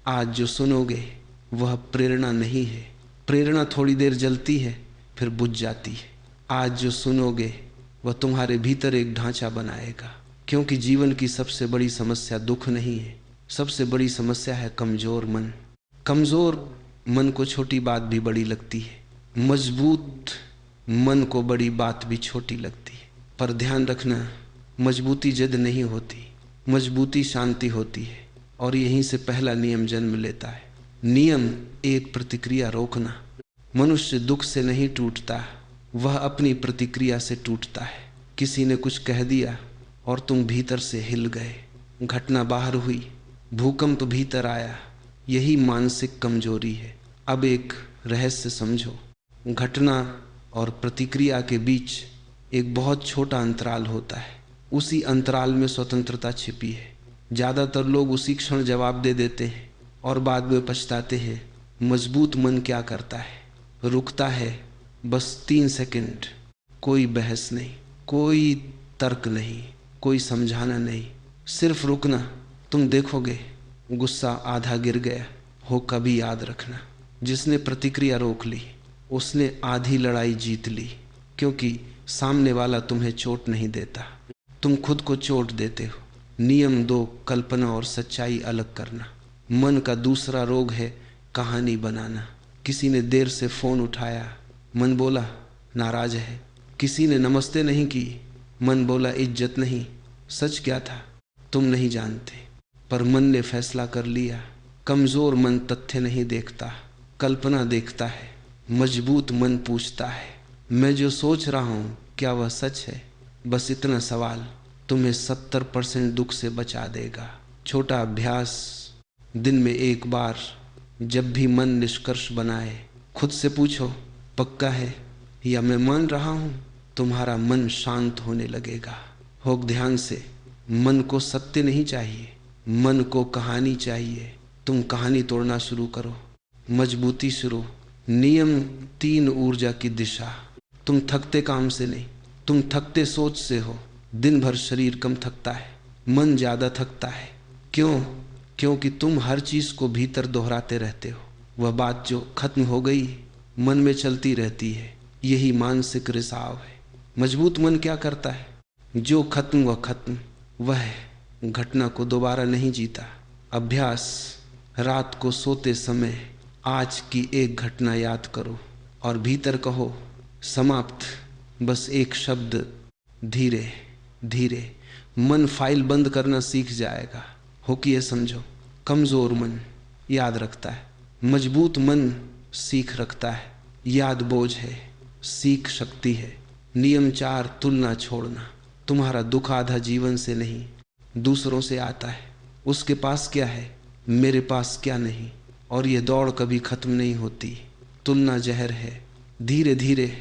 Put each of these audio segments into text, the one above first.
आज जो सुनोगे वह प्रेरणा नहीं है। प्रेरणा थोड़ी देर जलती है फिर बुझ जाती है। आज जो सुनोगे वह तुम्हारे भीतर एक ढांचा बनाएगा, क्योंकि जीवन की सबसे बड़ी समस्या दुख नहीं है, सबसे बड़ी समस्या है कमज़ोर मन। कमज़ोर मन को छोटी बात भी बड़ी लगती है, मजबूत मन को बड़ी बात भी छोटी लगती है। पर ध्यान रखना, मजबूती जिद नहीं होती, मजबूती शांति होती है। और यहीं से पहला नियम जन्म लेता है। नियम एक प्रतिक्रिया रोकना। मनुष्य दुख से नहीं टूटता, वह अपनी प्रतिक्रिया से टूटता है। किसी ने कुछ कह दिया और तुम भीतर से हिल गए, घटना बाहर हुई, भूकंप भीतर आया, यही मानसिक कमजोरी है। अब एक रहस्य समझो, घटना और प्रतिक्रिया के बीच एक बहुत छोटा अंतराल होता है, उसी अंतराल में स्वतंत्रता छिपी है। ज़्यादातर लोग उसी क्षण जवाब दे देते हैं और बाद में पछताते हैं। मजबूत मन क्या करता है, रुकता है बस 3 सेकंड, कोई बहस नहीं, कोई तर्क नहीं, कोई समझाना नहीं, सिर्फ रुकना। तुम देखोगे गुस्सा आधा गिर गया हो। कभी याद रखना, जिसने प्रतिक्रिया रोक ली उसने आधी लड़ाई जीत ली, क्योंकि सामने वाला तुम्हें चोट नहीं देता, तुम खुद को चोट देते हो। नियम 2, कल्पना और सच्चाई अलग करना। मन का दूसरा रोग है कहानी बनाना। किसी ने देर से फ़ोन उठाया, मन बोला नाराज है। किसी ने नमस्ते नहीं की, मन बोला इज्जत नहीं। सच क्या था तुम नहीं जानते, पर मन ने फैसला कर लिया। कमज़ोर मन तथ्य नहीं देखता, कल्पना देखता है। मजबूत मन पूछता है, मैं जो सोच रहा हूँ क्या वह सच है? बस इतना सवाल तुम्हें 70% दुख से बचा देगा। छोटा अभ्यास, दिन में एक बार जब भी मन निष्कर्ष बनाए, खुद से पूछो पक्का है या मैं मान रहा हूँ? तुम्हारा मन शांत होने लगेगा। हो ध्यान से, मन को सत्य नहीं चाहिए, मन को कहानी चाहिए। तुम कहानी तोड़ना शुरू करो, मजबूती शुरू। नियम 3, ऊर्जा की दिशा। तुम थकते काम से नहीं, तुम थकते सोच से हो। दिन भर शरीर कम थकता है, मन ज़्यादा थकता है। क्यों? क्योंकि तुम हर चीज़ को भीतर दोहराते रहते हो। वह बात जो खत्म हो गई मन में चलती रहती है, यही मानसिक रिसाव है। मजबूत मन क्या करता है? जो खत्म वह खत्म, वह घटना को दोबारा नहीं जीता। अभ्यास, रात को सोते समय आज की एक घटना याद करो और भीतर कहो समाप्त। बस एक शब्द, धीरे धीरे। मन फाइल बंद करना सीख जाएगा। हो कि ये समझो, कमज़ोर मन याद रखता है, मजबूत मन सीख रखता है। याद बोझ है, सीख शक्ति है। नियम 4, तुलना छोड़ना। तुम्हारा दुख आधा जीवन से नहीं दूसरों से आता है। उसके पास क्या है, मेरे पास क्या नहीं, और ये दौड़ कभी खत्म नहीं होती। तुलना जहर है, धीरे धीरे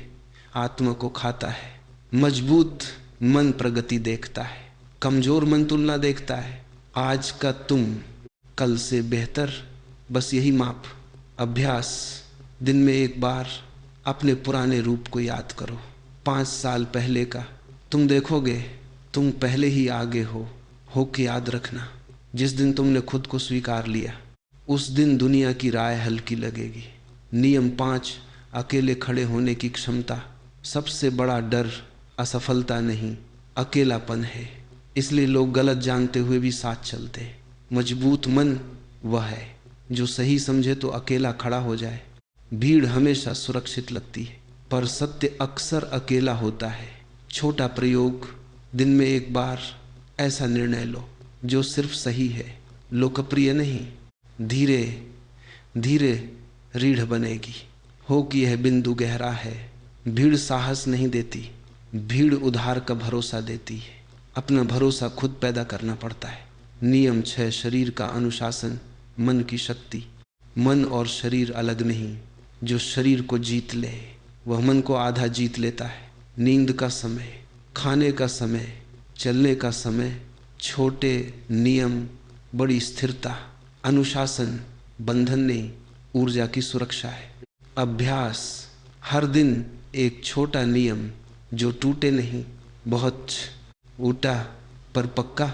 आत्मा को खाता है। मजबूत मन प्रगति देखता है, कमजोर मन तुलना देखता है। आज का तुम कल से बेहतर, बस यही माप। अभ्यास, दिन में एक बार अपने पुराने रूप को याद करो, 5 साल पहले का। तुम देखोगे तुम पहले ही आगे हो कि याद रखना, जिस दिन तुमने खुद को स्वीकार लिया उस दिन दुनिया की राय हल्की लगेगी। नियम 5, अकेले खड़े होने की क्षमता। सबसे बड़ा डर असफलता नहीं, अकेलापन है। इसलिए लोग गलत जानते हुए भी साथ चलते हैं। मजबूत मन वह है जो सही समझे तो अकेला खड़ा हो जाए। भीड़ हमेशा सुरक्षित लगती है, पर सत्य अक्सर अकेला होता है। छोटा प्रयोग, दिन में एक बार ऐसा निर्णय लो जो सिर्फ सही है, लोकप्रिय नहीं। धीरे धीरे रीढ़ बनेगी। हो कि यह बिंदु गहरा है। भीड़ साहस नहीं देती, भीड़ उधार का भरोसा देती है। अपना भरोसा खुद पैदा करना पड़ता है। नियम 6, शरीर का अनुशासन, मन की शक्ति। मन और शरीर अलग नहीं, जो शरीर को जीत ले वह मन को आधा जीत लेता है। नींद का समय, खाने का समय, चलने का समय, छोटे नियम, बड़ी स्थिरता। अनुशासन बंधन नहीं, ऊर्जा की सुरक्षा है। अभ्यास, हर दिन एक छोटा नियम जो टूटे नहीं, बहुत ऊटा पर पक्का,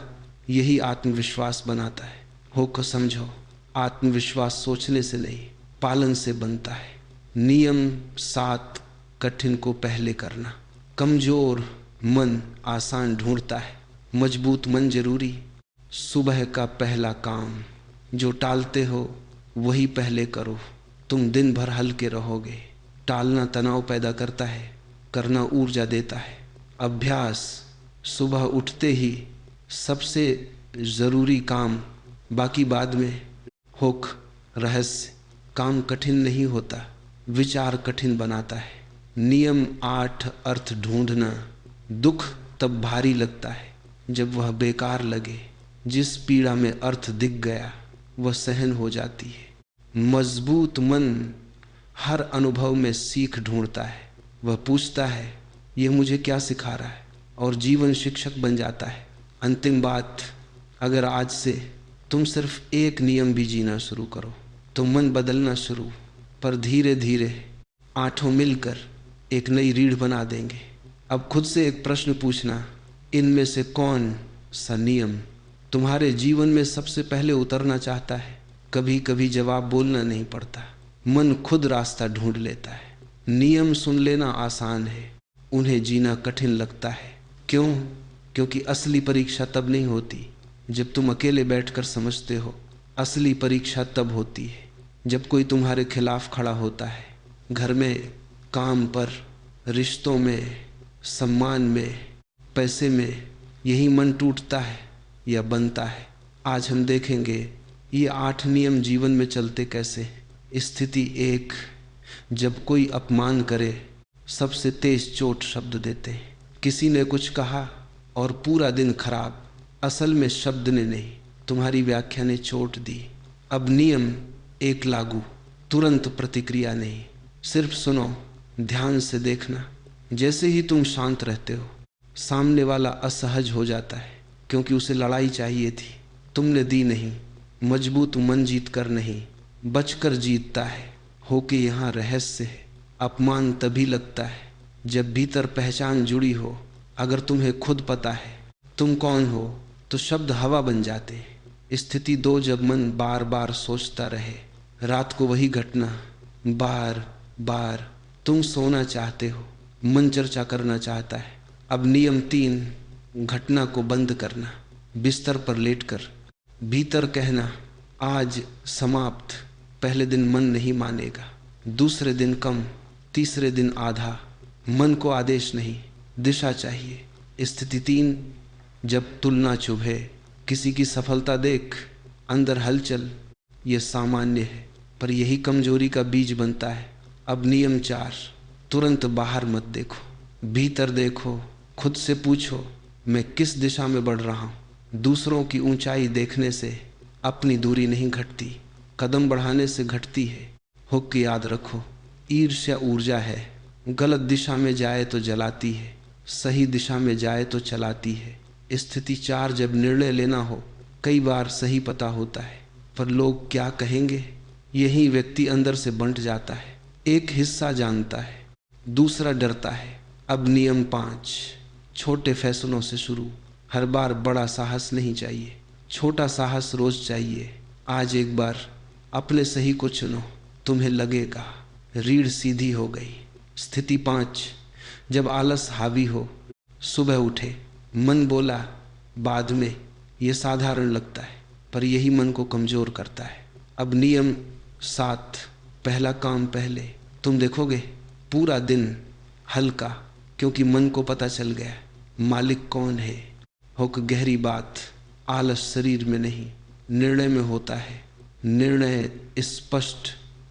यही आत्मविश्वास बनाता है। हो को समझो, आत्मविश्वास सोचने से नहीं, पालन से बनता है। नियम 7, कठिन को पहले करना। कमजोर मन आसान ढूंढता है, मजबूत मन जरूरी। सुबह का पहला काम जो टालते हो वही पहले करो, तुम दिन भर हल्के रहोगे। टालना तनाव पैदा करता है, करना ऊर्जा देता है। अभ्यास, सुबह उठते ही सबसे ज़रूरी काम, बाकी बाद में। होक रहस्य, काम कठिन नहीं होता, विचार कठिन बनाता है। नियम 8, अर्थ ढूंढना। दुख तब भारी लगता है जब वह बेकार लगे। जिस पीड़ा में अर्थ दिख गया वह सहन हो जाती है। मजबूत मन हर अनुभव में सीख ढूंढता है। वह पूछता है यह मुझे क्या सिखा रहा है, और जीवन शिक्षक बन जाता है। अंतिम बात, अगर आज से तुम सिर्फ एक नियम भी जीना शुरू करो तो मन बदलना शुरू, पर धीरे धीरे आठों मिलकर एक नई रीढ़ बना देंगे। अब खुद से एक प्रश्न पूछना, इनमें से कौन सा नियम तुम्हारे जीवन में सबसे पहले उतरना चाहता है? कभी कभी जवाब बोलना नहीं पड़ता, मन खुद रास्ता ढूंढ लेता है। नियम सुन लेना आसान है, उन्हें जीना कठिन लगता है। क्यों? क्योंकि असली परीक्षा तब नहीं होती जब तुम अकेले बैठकर समझते हो। असली परीक्षा तब होती है जब कोई तुम्हारे खिलाफ खड़ा होता है। घर में, काम पर, रिश्तों में, सम्मान में, पैसे में, यही मन टूटता है या बनता है। आज हम देखेंगे ये 8 नियम जीवन में चलते कैसे। स्थिति 1, जब कोई अपमान करे सबसे तेज चोट शब्द देते हैं। किसी ने कुछ कहा और पूरा दिन खराब, असल में शब्द ने नहीं, तुम्हारी व्याख्या ने चोट दी। अब नियम 1 लागू, तुरंत प्रतिक्रिया नहीं, सिर्फ सुनो, ध्यान से देखना। जैसे ही तुम शांत रहते हो सामने वाला असहज हो जाता है, क्योंकि उसे लड़ाई चाहिए थी, तुमने दी नहीं। मजबूत मन जीत कर नहीं, बचकर जीतता है। होके यहाँ रहस्य है, अपमान तभी लगता है जब भीतर पहचान जुड़ी हो। अगर तुम्हें खुद पता है तुम कौन हो तो शब्द हवा बन जाते हैं। स्थिति 2, जब मन बार बार सोचता रहे, रात को वही घटना बार बार। तुम सोना चाहते हो, मन चर्चा करना चाहता है। अब नियम 3, घटना को बंद करना। बिस्तर पर लेटकर भीतर कहना, आज समाप्त। पहले दिन मन नहीं मानेगा, दूसरे दिन कम, तीसरे दिन आधा। मन को आदेश नहीं, दिशा चाहिए। स्थिति 3, जब तुलना चुभे, किसी की सफलता देख अंदर हलचल, ये सामान्य है पर यही कमजोरी का बीज बनता है। अब नियम 4, तुरंत बाहर मत देखो, भीतर देखो। खुद से पूछो, मैं किस दिशा में बढ़ रहा हूँ। दूसरों की ऊंचाई देखने से अपनी दूरी नहीं घटती, कदम बढ़ाने से घटती है। हुक याद रखो, ईर्ष्या ऊर्जा है, गलत दिशा में जाए तो जलाती है, सही दिशा में जाए तो चलाती है। स्थिति 4, जब निर्णय लेना हो, कई बार सही पता होता है पर लोग क्या कहेंगे, यही व्यक्ति अंदर से बंट जाता है। एक हिस्सा जानता है, दूसरा डरता है। अब नियम 5, छोटे फैसलों से शुरू। हर बार बड़ा साहस नहीं चाहिए, छोटा साहस रोज चाहिए। आज एक बार अपने सही को चुनो, तुम्हें लगेगा रीढ़ सीधी हो गई। स्थिति 5, जब आलस हावी हो, सुबह उठे, मन बोला बाद में, ये साधारण लगता है पर यही मन को कमजोर करता है। अब नियम 7, पहला काम पहले। तुम देखोगे पूरा दिन हल्का, क्योंकि मन को पता चल गया मालिक कौन है। होक गहरी बात, आलस शरीर में नहीं निर्णय में होता है। निर्णय स्पष्ट,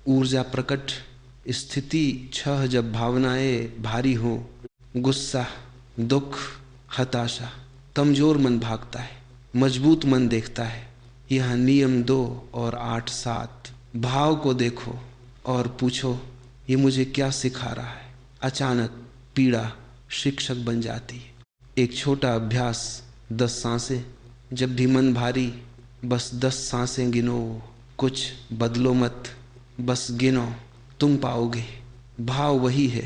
ऊर्जा प्रकट। स्थिति 6, जब भावनाएं भारी हो, गुस्सा, दुख, हताशा, कमजोर मन भागता है, मजबूत मन देखता है। यह नियम 2 और 8, 7, भाव को देखो और पूछो ये मुझे क्या सिखा रहा है। अचानक पीड़ा शिक्षक बन जाती है। एक छोटा अभ्यास, 10 सांसें। जब भी मन भारी, बस 10 सांसें गिनो, कुछ बदलो मत, बस गिनो। तुम पाओगे भाव वही है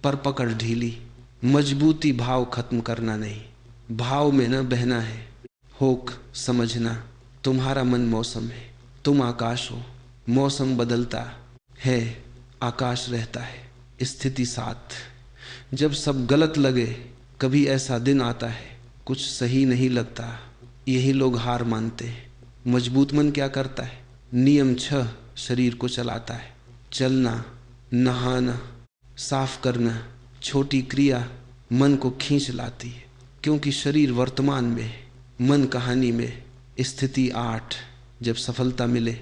पर पकड़ ढीली। मजबूती भाव खत्म करना नहीं, भाव में न बहना है। होक समझना, तुम्हारा मन मौसम है, तुम आकाश हो। मौसम बदलता है, आकाश रहता है। स्थिति साथ। जब सब गलत लगे, कभी ऐसा दिन आता है कुछ सही नहीं लगता, यही लोग हार मानते हैं। मजबूत मन क्या करता है? नियम 6 शरीर को चलाता है। चलना, नहाना, साफ करना, छोटी क्रिया मन को खींच लाती है, क्योंकि शरीर वर्तमान में, मन कहानी में। स्थिति 8 जब सफलता मिले,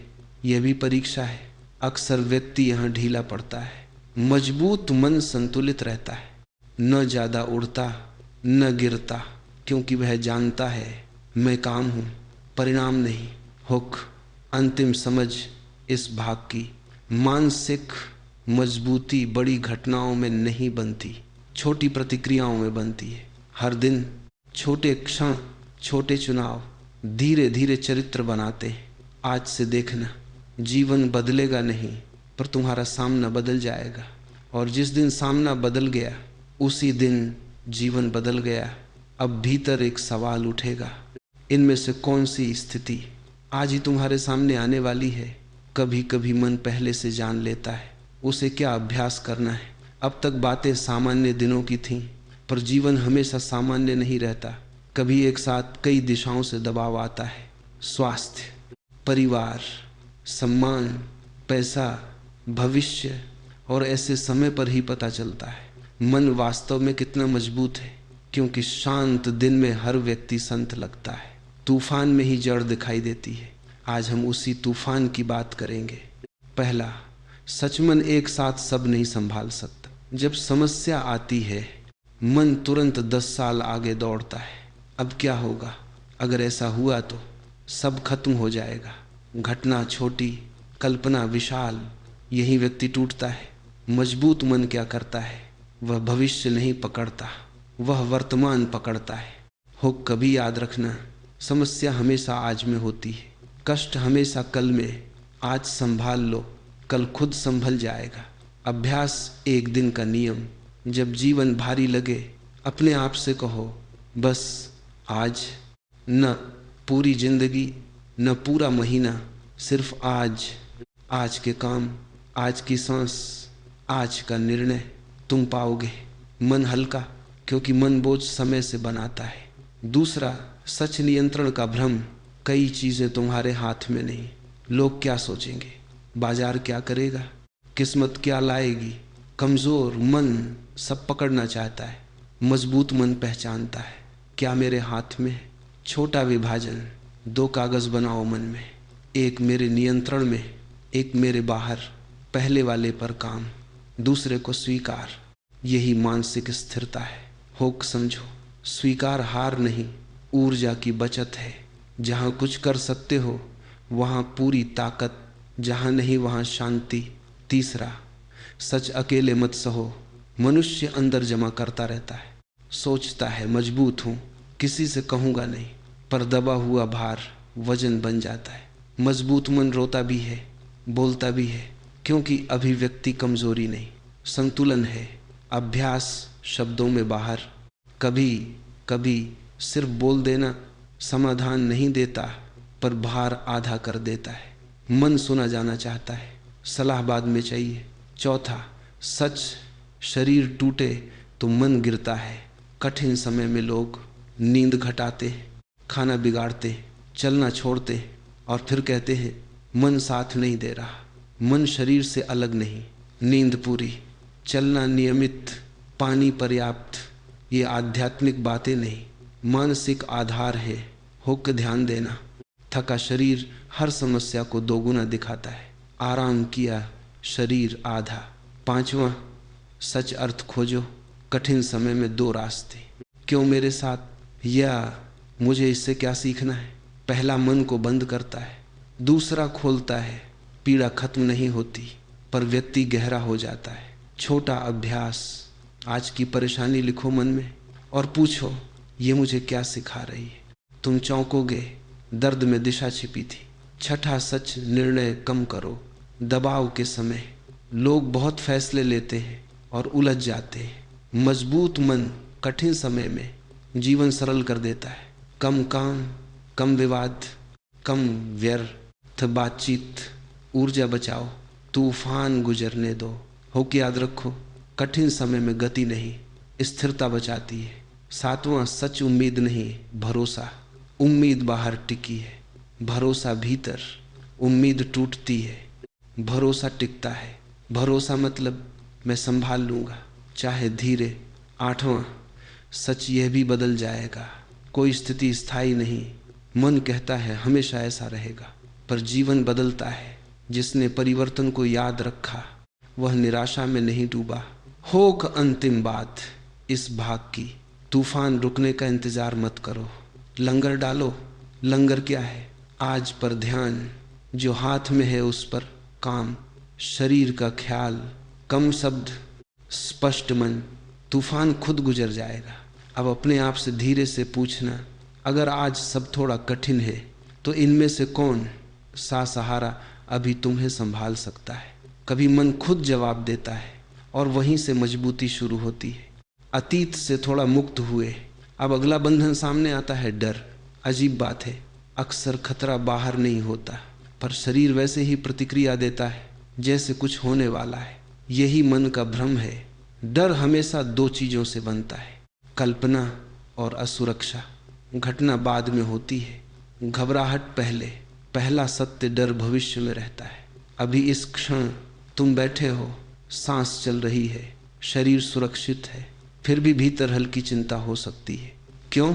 यह भी परीक्षा है। अक्सर व्यक्ति यहाँ ढीला पड़ता है। मजबूत मन संतुलित रहता है, न ज्यादा उड़ता न गिरता, क्योंकि वह जानता है मैं काम हूँ, परिणाम नहीं। हुक अंतिम समझ इस भाग की। मानसिक मजबूती बड़ी घटनाओं में नहीं बनती, छोटी प्रतिक्रियाओं में बनती है। हर दिन छोटे क्षण, छोटे चुनाव धीरे धीरे चरित्र बनाते हैं। आज से देखना, जीवन बदलेगा नहीं, पर तुम्हारा सामना बदल जाएगा। और जिस दिन सामना बदल गया, उसी दिन जीवन बदल गया। अब भीतर एक सवाल उठेगा, इनमें से कौन सी स्थिति आज ही तुम्हारे सामने आने वाली है? कभी कभी मन पहले से जान लेता है उसे क्या अभ्यास करना है। अब तक बातें सामान्य दिनों की थीं, पर जीवन हमेशा सामान्य नहीं रहता। कभी एक साथ कई दिशाओं से दबाव आता है। स्वास्थ्य, परिवार, सम्मान, पैसा, भविष्य, और ऐसे समय पर ही पता चलता है मन वास्तव में कितना मजबूत है। क्योंकि शांत दिन में हर व्यक्ति संत लगता है, तूफान में ही जड़ दिखाई देती है। आज हम उसी तूफान की बात करेंगे। पहला, सचमन एक साथ सब नहीं संभाल सकता। जब समस्या आती है, मन तुरंत 10 साल आगे दौड़ता है। अब क्या होगा? अगर ऐसा हुआ तो सब खत्म हो जाएगा। घटना छोटी, कल्पना विशाल, यही व्यक्ति टूटता है। मजबूत मन क्या करता है? वह भविष्य नहीं पकड़ता, वह वर्तमान पकड़ता है। हो कभी याद रखना, समस्या हमेशा आज में होती है, कष्ट हमेशा कल में। आज संभाल लो, कल खुद संभल जाएगा। अभ्यास एक दिन का नियम। जब जीवन भारी लगे, अपने आप से कहो, बस आज। न पूरी जिंदगी, न पूरा महीना, सिर्फ आज। आज के काम, आज की सांस, आज का निर्णय तुम पाओगे। मन हल्का, क्योंकि मन बोझ समय से बनाता है। दूसरा, सच नियंत्रण का भ्रम। कई चीजें तुम्हारे हाथ में नहीं। लोग क्या सोचेंगे, बाजार क्या करेगा, किस्मत क्या लाएगी। कमजोर मन सब पकड़ना चाहता है, मजबूत मन पहचानता है क्या मेरे हाथ में है। छोटा विभाजन, 2 कागज बनाओ मन में, एक मेरे नियंत्रण में, एक मेरे बाहर। पहले वाले पर काम, दूसरे को स्वीकार। यही मानसिक स्थिरता है। होक समझो, स्वीकार हार नहीं, ऊर्जा की बचत है। जहाँ कुछ कर सकते हो वहाँ पूरी ताकत, जहाँ नहीं वहाँ शांति। तीसरा, सच अकेले मत सहो। मनुष्य अंदर जमा करता रहता है, सोचता है मजबूत हूँ, किसी से कहूँगा नहीं, पर दबा हुआ भार वजन बन जाता है। मजबूत मन रोता भी है, बोलता भी है, क्योंकि अभिव्यक्ति कमजोरी नहीं, संतुलन है। अभ्यास शब्दों में बाहर। कभी कभी सिर्फ बोल देना समाधान नहीं देता, पर भार आधा कर देता है। मन सुना जाना चाहता है, सलाह बाद में चाहिए। चौथा, सच, शरीर टूटे तो मन गिरता है। कठिन समय में लोग नींद घटाते, खाना बिगाड़ते, चलना छोड़ते, और फिर कहते हैं मन साथ नहीं दे रहा। मन शरीर से अलग नहीं। नींद पूरी, चलना नियमित, पानी पर्याप्त, ये आध्यात्मिक बातें नहीं, मानसिक आधार है। हुक ध्यान देना। थका शरीर हर समस्या को 2 गुना दिखाता है। आराम किया शरीर आधा। 5वां, सच अर्थ खोजो। कठिन समय में 2 रास्ते। क्यों मेरे साथ, या मुझे इससे क्या सीखना है। पहला मन को बंद करता है, दूसरा खोलता है। पीड़ा खत्म नहीं होती, पर व्यक्ति गहरा हो जाता है। छोटा अभ्यास, आज की परेशानी लिखो मन में और पूछो, ये मुझे क्या सिखा रही है। तुम चौंकोगे, दर्द में दिशा छिपी थी। छठा, सच, निर्णय कम करो। दबाव के समय लोग बहुत फैसले लेते हैं और उलझ जाते हैं। मजबूत मन कठिन समय में जीवन सरल कर देता है। कम काम, कम विवाद, कम व्यर्थ, तो बातचीत, ऊर्जा बचाओ, तूफान गुजरने दो। हो कि याद रखो, कठिन समय में गति नहीं, स्थिरता बचाती है। सातवां, सच उम्मीद नहीं, भरोसा। उम्मीद बाहर टिकी है, भरोसा भीतर। उम्मीद टूटती है, भरोसा टिकता है। भरोसा मतलब मैं संभाल लूँगा, चाहे धीरे। आठवां, सच यह भी बदल जाएगा, कोई स्थिति स्थायी नहीं। मन कहता है हमेशा ऐसा रहेगा, पर जीवन बदलता है। जिसने परिवर्तन को याद रखा वह निराशा में नहीं डूबा। होक अंतिम बात इस भाग की, तूफान रुकने का इंतजार मत करो। लंगर डालो। लंगर क्या है? आज पर ध्यान, जो हाथ में है उस पर काम, शरीर का ख्याल, कम शब्द, स्पष्ट मन। तूफान खुद गुजर जाएगा। अब अपने आप से धीरे से पूछना, अगर आज सब थोड़ा कठिन है तो इनमें से कौन सा सहारा अभी तुम्हें संभाल सकता है? कभी मन खुद जवाब देता है और वहीं से मजबूती शुरू होती है। अतीत से थोड़ा मुक्त हुए, अब अगला बंधन सामने आता है, डर। अजीब बात है, अक्सर खतरा बाहर नहीं होता, पर शरीर वैसे ही प्रतिक्रिया देता है जैसे कुछ होने वाला है। यही मन का भ्रम है। डर हमेशा दो चीजों से बनता है, कल्पना और असुरक्षा। घटना बाद में होती है, घबराहट पहले। पहला सत्य डर भविष्य में रहता है। अभी इस क्षण तुम बैठे हो, सांस चल रही है, शरीर सुरक्षित है, फिर भी भीतर हल्की चिंता हो सकती है। क्यों?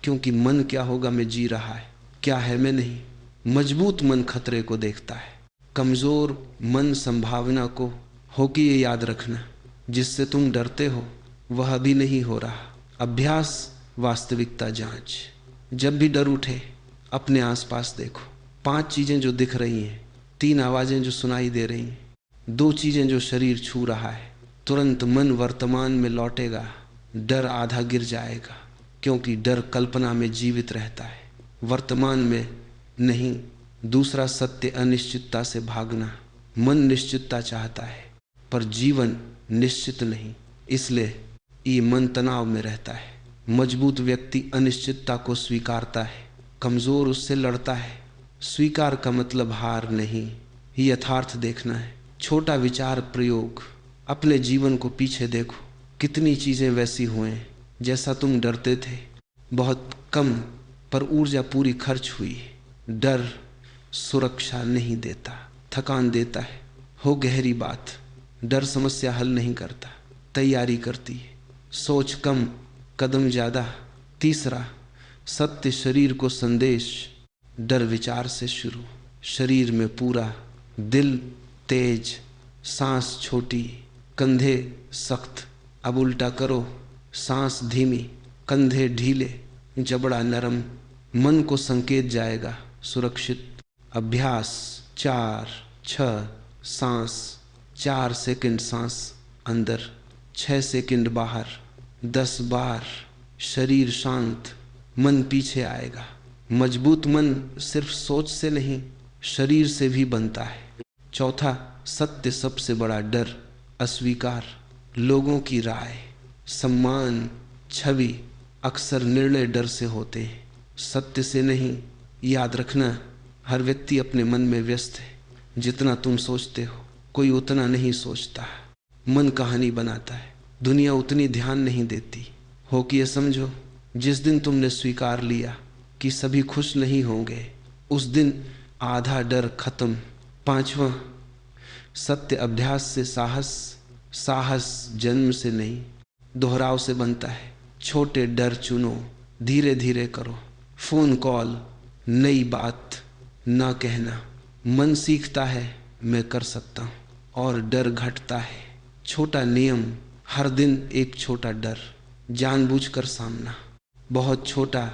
क्योंकि मन क्या होगा में जी रहा है, क्या है मैं नहीं। मजबूत मन खतरे को देखता है, कमजोर मन संभावना को। हो कि ये याद रखना, जिससे तुम डरते हो वह अभी नहीं हो रहा। अभ्यास, वास्तविकता जांच। जब भी डर उठे अपने आसपास देखो। 5 चीजें जो दिख रही हैं, 3 आवाजें जो सुनाई दे रही हैं, 2 चीजें जो शरीर छू रहा है, तुरंत मन वर्तमान में लौटेगा, डर आधा गिर जाएगा। क्योंकि डर कल्पना में जीवित रहता है, वर्तमान में नहीं। दूसरा सत्य, अनिश्चितता से भागना। मन निश्चितता चाहता है पर जीवन निश्चित नहीं, इसलिए ये मन तनाव में रहता है। मजबूत व्यक्ति अनिश्चितता को स्वीकारता है, कमजोर उससे लड़ता है। स्वीकार का मतलब हार नहीं, यथार्थ देखना है। छोटा विचार प्रयोग, अपने जीवन को पीछे देखो, कितनी चीजें वैसी हुए जैसा तुम डरते थे। बहुत कम पर ऊर्जा पूरी खर्च हुई। डर सुरक्षा नहीं देता, थकान देता है। हो गहरी बात, डर समस्या हल नहीं करता, तैयारी करती है। सोच कम, कदम ज्यादा। तीसरा सत्य, शरीर को संदेश। डर विचार से शुरू, शरीर में पूरा, दिल तेज, सांस छोटी, कंधे सख्त। अब उल्टा करो, सांस धीमी, कंधे ढीले, जबड़ा नरम। मन को संकेत जाएगा, सुरक्षित। अभ्यास 4, 6 सांस, 4 सेकंड सांस अंदर, 6 सेकंड बाहर, 10 बार। शरीर शांत, मन पीछे आएगा। मजबूत मन सिर्फ सोच से नहीं, शरीर से भी बनता है। चौथा सत्य, सबसे बड़ा डर अस्वीकार। लोगों की राय, सम्मान, छवि, अक्सर निर्णय डर से होते हैं, सत्य से नहीं। याद रखना, हर व्यक्ति अपने मन में व्यस्त है। जितना तुम सोचते हो कोई उतना नहीं सोचता। मन कहानी बनाता है, दुनिया उतनी ध्यान नहीं देती। हो कि ये समझो, जिस दिन तुमने स्वीकार लिया कि सभी खुश नहीं होंगे, उस दिन आधा डर खत्म। 5वां सत्य, अभ्यास से साहस। साहस जन्म से नहीं, दोहराव से बनता है। छोटे डर चुनो, धीरे धीरे करो। फोन कॉल, नई बात ना कहना। मन सीखता है मैं कर सकता हूँ और डर घटता है। छोटा नियम, हर दिन एक छोटा डर, जानबूझकर सामना। बहुत छोटा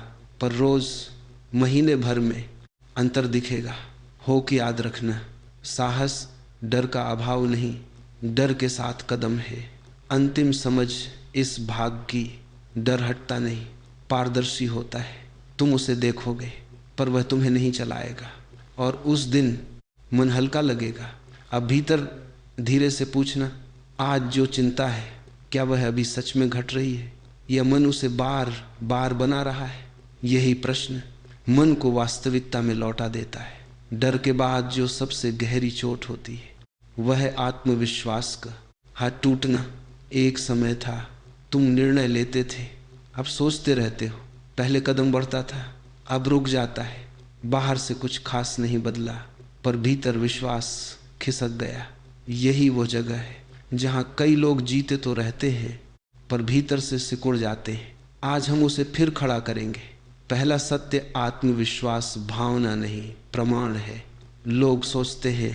पर रोज, महीने भर में अंतर दिखेगा। हो कि याद रखना, साहस डर का अभाव नहीं, डर के साथ कदम है। अंतिम समझ इस भाग की, डर हटता नहीं, पारदर्शी होता है। तुम उसे देखोगे पर वह तुम्हें नहीं चलाएगा, और उस दिन मन हल्का लगेगा। अब भीतर धीरे से पूछना, आज जो चिंता है क्या वह अभी सच में घट रही है या मन उसे बार बार बना रहा है? यही प्रश्न मन को वास्तविकता में लौटा देता है। डर के बाद जो सबसे गहरी चोट होती है वह है आत्मविश्वास का हाथ टूटना। एक समय था तुम निर्णय लेते थे, अब सोचते रहते हो। पहले कदम बढ़ता था, अब रुक जाता है। बाहर से कुछ खास नहीं बदला, पर भीतर विश्वास खिसक गया। यही वो जगह है जहाँ कई लोग जीते तो रहते हैं पर भीतर से सिकुड़ जाते हैं। आज हम उसे फिर खड़ा करेंगे। पहला सत्य आत्मविश्वास भावना नहीं, प्रमाण है। लोग सोचते हैं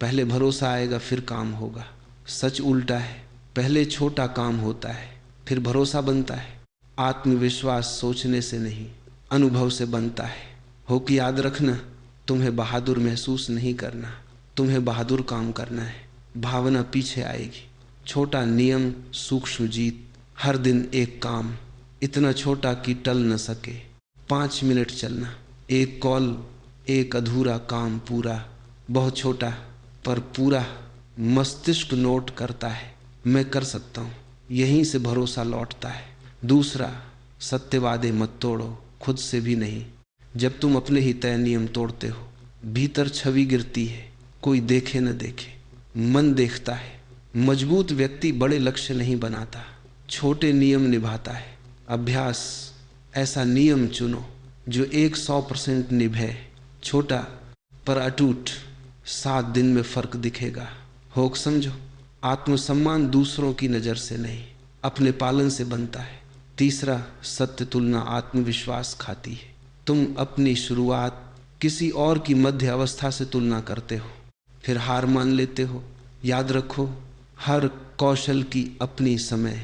पहले भरोसा आएगा फिर काम होगा। सच उल्टा है, पहले छोटा काम होता है फिर भरोसा बनता है। आत्मविश्वास सोचने से नहीं, अनुभव से बनता है। हो कि याद रखना, तुम्हें बहादुर महसूस नहीं करना, तुम्हें बहादुर काम करना है। भावना पीछे आएगी। छोटा नियम, सूक्ष्म जीत, हर दिन एक काम, इतना छोटा कि टल न सके। 5 मिनट चलना, एक कॉल, एक अधूरा काम पूरा। बहुत छोटा पर पूरा। मस्तिष्क नोट करता है, मैं कर सकता हूँ। यहीं से भरोसा लौटता है। दूसरा, सत्यवादे मत तोड़ो, खुद से भी नहीं। जब तुम अपने ही तय नियम तोड़ते हो, भीतर छवि गिरती है। कोई देखे न देखे, मन देखता है। मजबूत व्यक्ति बड़े लक्ष्य नहीं बनाता, छोटे नियम निभाता है। अभ्यास, ऐसा नियम चुनो जो 100% निभे। छोटा पर अटूट, 7 दिन में फर्क दिखेगा। होक समझो, आत्मसम्मान दूसरों की नज़र से नहीं, अपने पालन से बनता है। तीसरा, सत्य तुलना आत्मविश्वास खाती है। तुम अपनी शुरुआत किसी और की मध्य अवस्था से तुलना करते हो, फिर हार मान लेते हो। याद रखो, हर कौशल की अपनी समय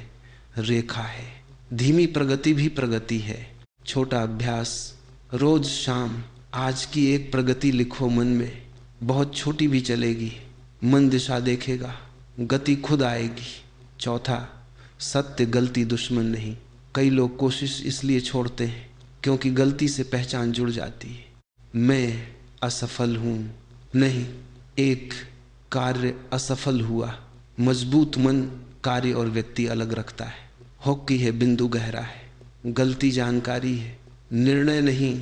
रेखा है। धीमी प्रगति भी प्रगति है। छोटा अभ्यास, रोज शाम आज की एक प्रगति लिखो मन में। बहुत छोटी भी चलेगी, मन दिशा देखेगा, गति खुद आएगी। चौथा, सत्य गलती दुश्मन नहीं। कई लोग कोशिश इसलिए छोड़ते हैं क्योंकि गलती से पहचान जुड़ जाती है। मैं असफल हूँ नहीं, एक कार्य असफल हुआ। मजबूत मन कार्य और व्यक्ति अलग रखता है। हॉकी है, बिंदु गहरा है। गलती जानकारी है, निर्णय नहीं।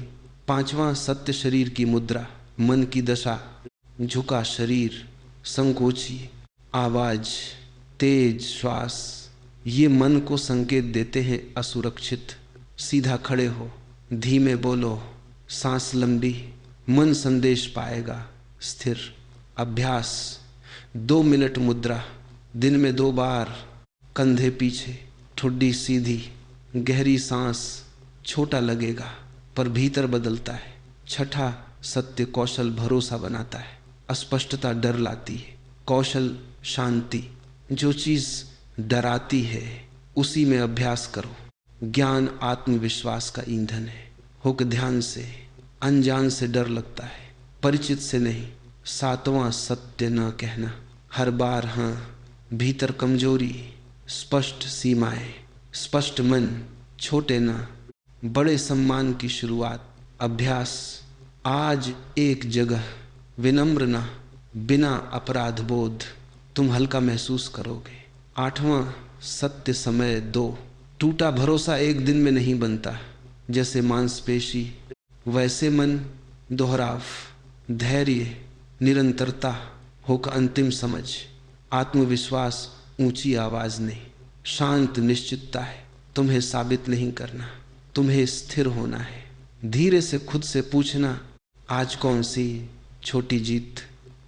5वां सत्य शरीर की मुद्रा, मन की दशा। झुका शरीर, संकोची आवाज, तेज श्वास, ये मन को संकेत देते हैं असुरक्षित। सीधा खड़े हो, धीमे बोलो, सांस लंबी, मन संदेश पाएगा स्थिर। अभ्यास, 2 मिनट मुद्रा, दिन में 2 बार। कंधे पीछे, ठुड्डी सीधी, गहरी सांस। छोटा लगेगा पर भीतर बदलता है। छठा सत्य कौशल भरोसा बनाता है, अस्पष्टता डर लाती है। कौशल शांति, जो चीज़ डराती है उसी में अभ्यास करो। ज्ञान आत्मविश्वास का ईंधन है। होक ध्यान से, अनजान से डर लगता है, परिचित से नहीं। 7वां सत्य न कहना, हर बार हाँ। भीतर कमजोरी, स्पष्ट सीमाएं, स्पष्ट मन, छोटे ना बड़े सम्मान की शुरुआत। अभ्यास, आज एक जगह, विनम्र ना, बिना अपराध बोध। तुम हल्का महसूस करोगे। 8वां सत्य समय 2, टूटा भरोसा एक दिन में नहीं बनता। जैसे मांसपेशी वैसे मन, दोहराव, धैर्य, निरंतरता। होकर अंतिम समझ। आत्मविश्वास ऊंची आवाज नहीं, शांत निश्चितता है। तुम्हें साबित नहीं करना, तुम्हें स्थिर होना है। धीरे से खुद से पूछना, आज कौन सी छोटी जीत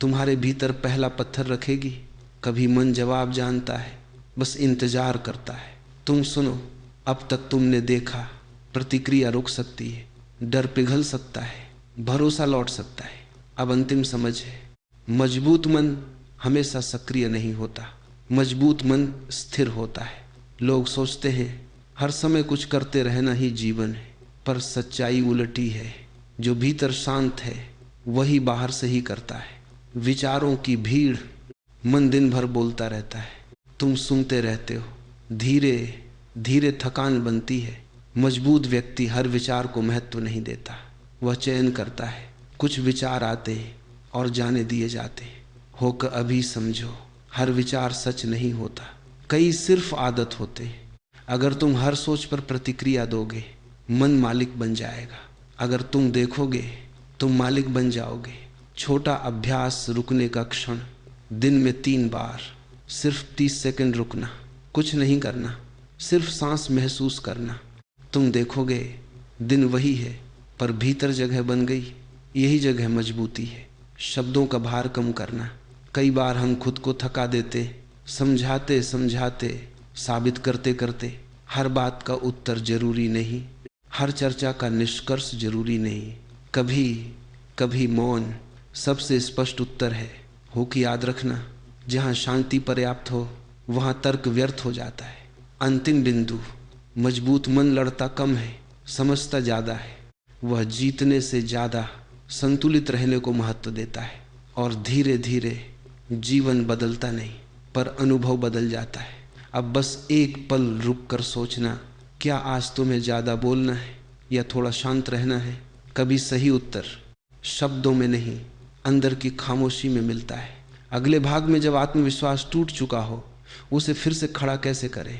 तुम्हारे भीतर पहला पत्थर रखेगी। कभी मन जवाब जानता है, बस इंतजार करता है। तुम सुनो, अब तक तुमने देखा, प्रतिक्रिया रुक सकती है, डर पिघल सकता है, भरोसा लौट सकता है। अब अंतिम समझ है, मजबूत मन हमेशा सक्रिय नहीं होता, मजबूत मन स्थिर होता है। लोग सोचते हैं हर समय कुछ करते रहना ही जीवन है, पर सच्चाई उलटी है। जो भीतर शांत है वही बाहर से ही करता है। विचारों की भीड़, मन दिन भर बोलता रहता है, तुम सुनते रहते हो। धीरे धीरे थकान बनती है। मजबूत व्यक्ति हर विचार को महत्व नहीं देता, वह चयन करता है। कुछ विचार आते हैं और जाने दिए जाते हैं। होकर अभी समझो, हर विचार सच नहीं होता, कई सिर्फ आदत होते हैं। अगर तुम हर सोच पर प्रतिक्रिया दोगे, मन मालिक बन जाएगा। अगर तुम देखोगे, तुम मालिक बन जाओगे। छोटा अभ्यास, रुकने का क्षण, दिन में 3 बार, सिर्फ 30 सेकंड रुकना, कुछ नहीं करना, सिर्फ सांस महसूस करना। तुम देखोगे दिन वही है, पर भीतर जगह बन गई। यही जगह मजबूती है। शब्दों का भार कम करना। कई बार हम खुद को थका देते, समझाते समझाते, साबित करते करते। हर बात का उत्तर जरूरी नहीं, हर चर्चा का निष्कर्ष जरूरी नहीं। कभी कभी मौन सबसे स्पष्ट उत्तर है। हो कि याद रखना, जहाँ शांति पर्याप्त हो वहाँ तर्क व्यर्थ हो जाता है। अंतिम बिंदु, मजबूत मन लड़ता कम है, समझता ज़्यादा है। वह जीतने से ज़्यादा संतुलित रहने को महत्व देता है। और धीरे धीरे जीवन बदलता नहीं, पर अनुभव बदल जाता है। अब बस एक पल रुक कर सोचना, क्या आज तुम्हें ज़्यादा बोलना है या थोड़ा शांत रहना है? कभी सही उत्तर शब्दों में नहीं, अंदर की खामोशी में मिलता है। अगले भाग में जब आत्मविश्वास टूट चुका हो, उसे फिर से खड़ा कैसे करें?